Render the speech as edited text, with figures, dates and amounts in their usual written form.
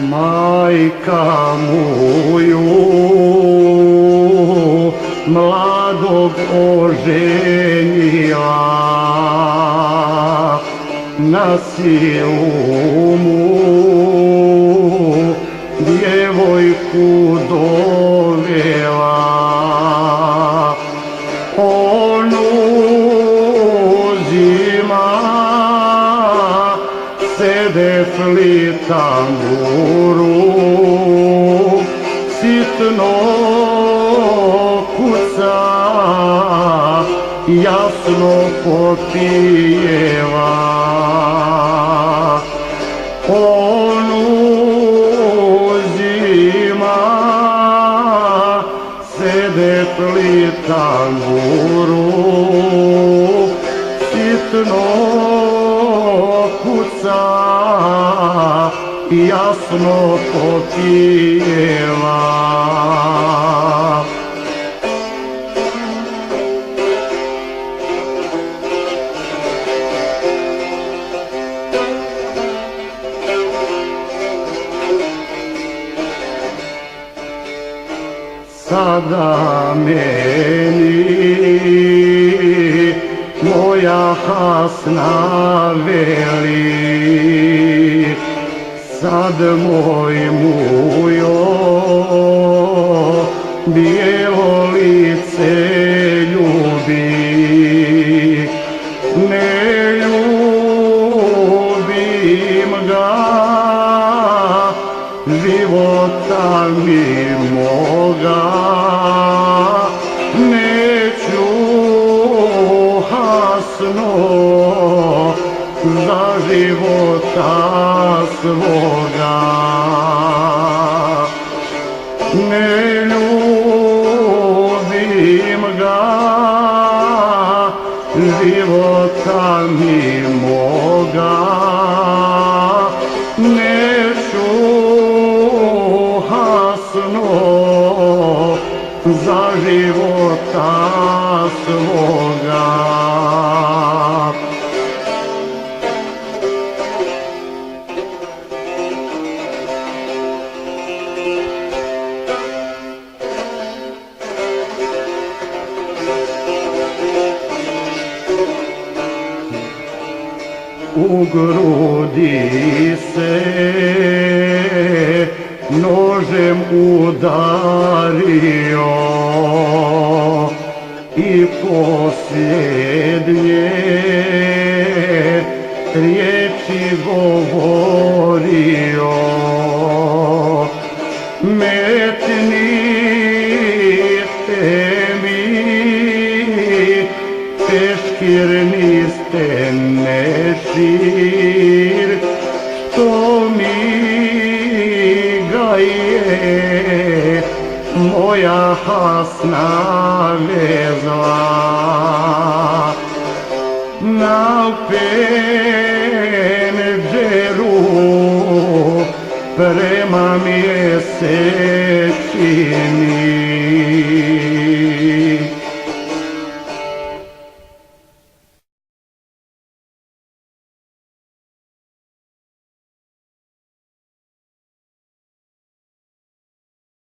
Majka moju mladog oženila, na silu mu djevojku dovela. Onu zima sede tamburu, sitno kuca, jasno popijeva. Onu zima sede tamburu, sitno kuca, jasno popijeva. Sada meni moja hasna veli, sad moj mujo bijelo lice ljubi, ne ljubim ga, života mi moga neću hasno za života svoga. Ne ljubim ga, života mi moga neću hasno za života svoga. U grudi se nožem udario i posljednje riječi govorio. Metnite mi peškir, niste nešir, što mi ga je moja hasna vezla. Na penđeru prema mjesečini